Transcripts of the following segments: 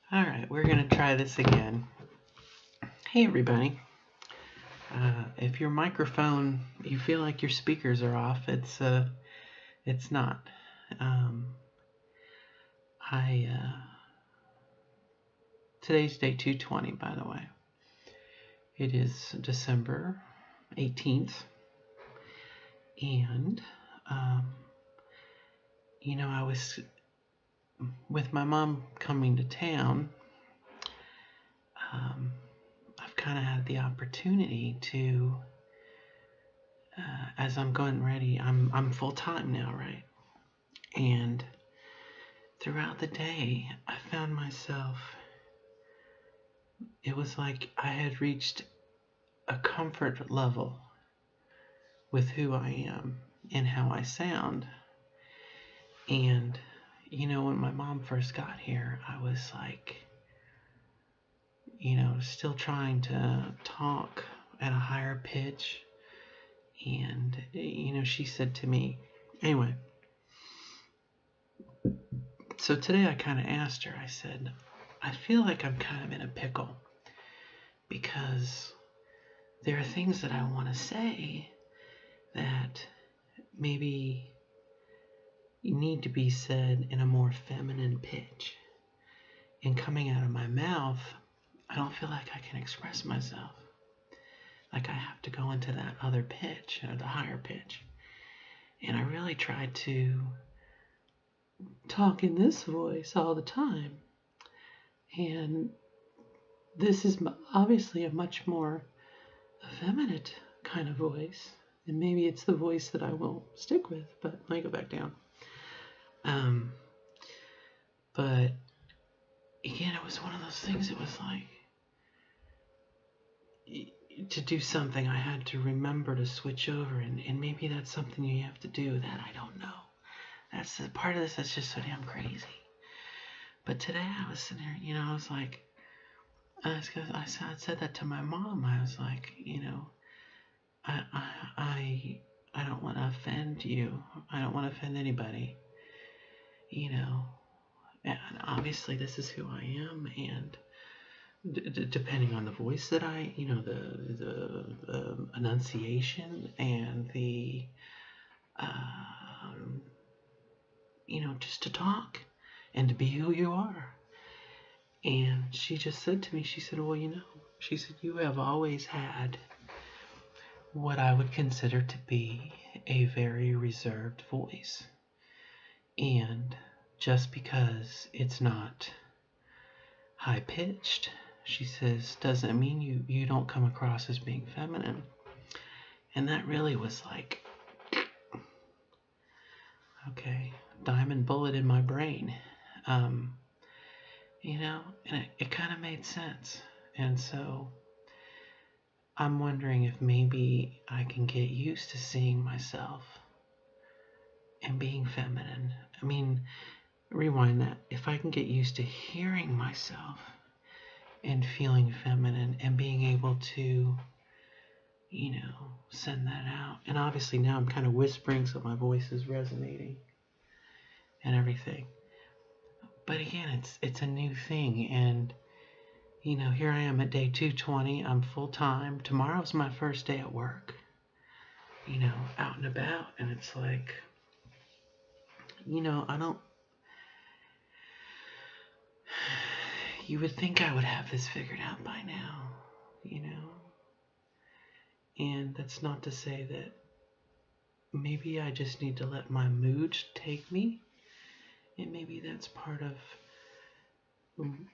All right, we're going to try this again. Hey, everybody. If your microphone, you feel like your speakers are off, it's not. Um, I Today's day 220, by the way. It is December 18th, and I was with my mom coming to town. I've kind of had the opportunity to, as I'm going ready, I'm full time now, right? And throughout the day, I found myself, it was like I had reached a comfort level with who I am and how I sound. And, when my mom first got here, I was like, still trying to talk at a higher pitch. And, she said to me, anyway, so today I kind of asked her, I said, I feel like I'm kind of in a pickle because there are things that I want to say that maybe need to be said in a more feminine pitch. And coming out of my mouth, I don't feel like I can express myself. Like I have to go into that other pitch, or the higher pitch. And I really tried to talk in this voice all the time. And this is obviously a much more effeminate kind of voice. And maybe it's the voice that I will stick with, but let me go back down. But again, it was one of those things. It was like, to do something, I had to remember to switch over, and maybe that's something you have to do that I don't know. That's the part of this that's just so damn crazy. But today I was sitting there, I was like, I said that to my mom. I was like, I don't want to offend you. I don't want to offend anybody. And obviously this is who I am, and depending on the voice that the enunciation and the, just to talk and to be who you are. And she just said to me, she said, well, she said, you have always had what I would consider to be a very reserved voice. And just because it's not high pitched, she says, doesn't mean you don't come across as being feminine. And that really was like, okay, diamond bullet in my brain. And it kind of made sense. And so I'm wondering if maybe I can get used to seeing myself and being feminine. I mean, rewind that. If I can get used to hearing myself and feeling feminine and being able to, send that out. And obviously now I'm kind of whispering, so my voice is resonating and everything. But again, it's a new thing, and here I am at day 220. I'm full time. Tomorrow's my first day at work. Out and about, and it's like, I don't. You would think I would have this figured out by now, And that's not to say that maybe I just need to let my mood take me, and maybe that's part of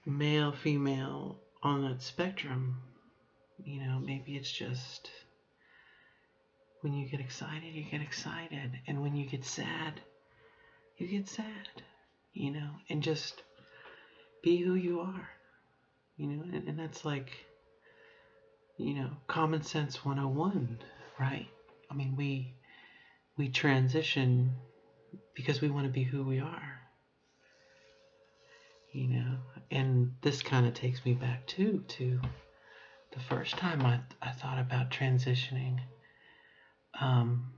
male, female on that spectrum. Maybe it's just when you get excited, you get excited, and when you get sad, you get sad, and just be who you are, and that's like, common sense 101, right? I mean, we transition because we want to be who we are, and this kind of takes me back to the first time I thought about transitioning. One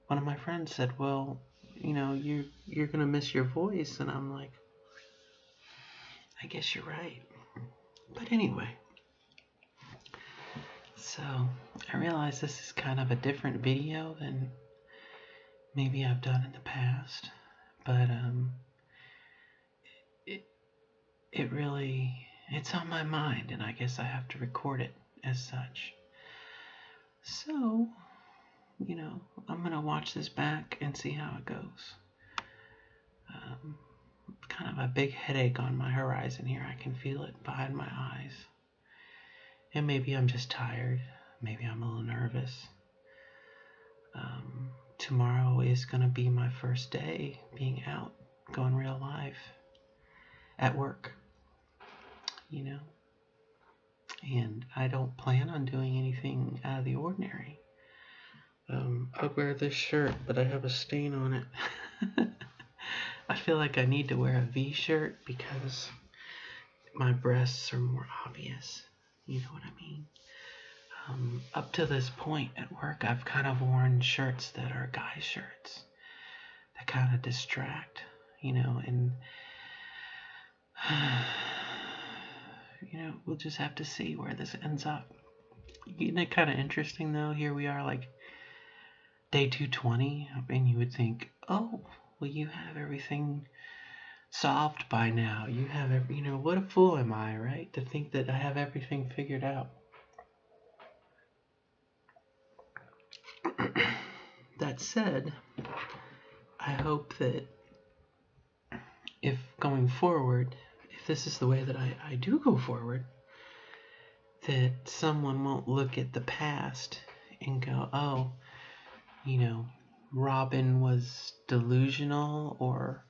of my friends said, well, you're going to miss your voice. And I'm like, I guess you're right. But anyway, so I realize this is kind of a different video than maybe I've done in the past, but it really, it's on my mind, and I guess I have to record it as such. So, I'm gonna watch this back and see how it goes. Kind of a big headache on my horizon here. I can feel it behind my eyes. And maybe I'm just tired. Maybe I'm a little nervous. Tomorrow is going to be my first day being out, going real life at work, And I don't plan on doing anything out of the ordinary. I wear this shirt, but I have a stain on it. I feel like I need to wear a V-shirt because my breasts are more obvious. You know what I mean? Up to this point at work, I've kind of worn shirts that are guy shirts that kind of distract, and we'll just have to see where this ends up. Isn't it kind of interesting though? Here we are, like day 220, and you would think, oh, well, you have everything solved by now. You have what a fool am I, right? To think that I have everything figured out. That said, I hope that if going forward, if this is the way that I do go forward, that someone won't look at the past and go, oh, Robin was delusional, or,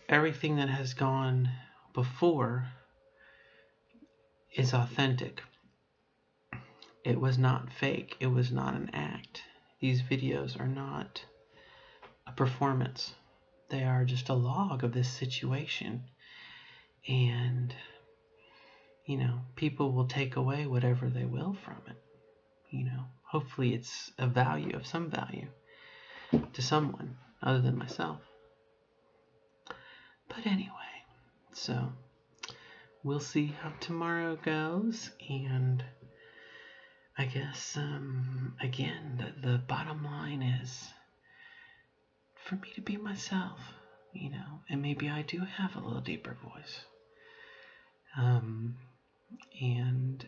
everything that has gone before is authentic. It was not fake. It was not an act. These videos are not a performance. They are just a log of this situation. And, people will take away whatever they will from it. Hopefully it's a value, of some value to someone other than myself. But anyway, so we'll see how tomorrow goes. And I guess, again, the bottom line is for me to be myself, and maybe I do have a little deeper voice. And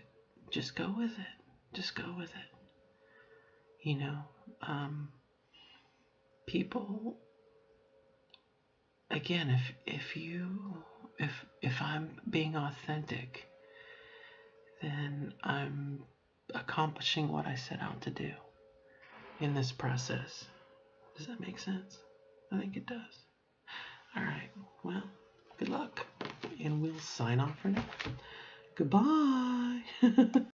just go with it. Just go with it. People, again, if I'm being authentic, then I'm accomplishing what I set out to do in this process. Does that make sense? I think it does. All right. Well, good luck. And we'll sign off for now. Goodbye.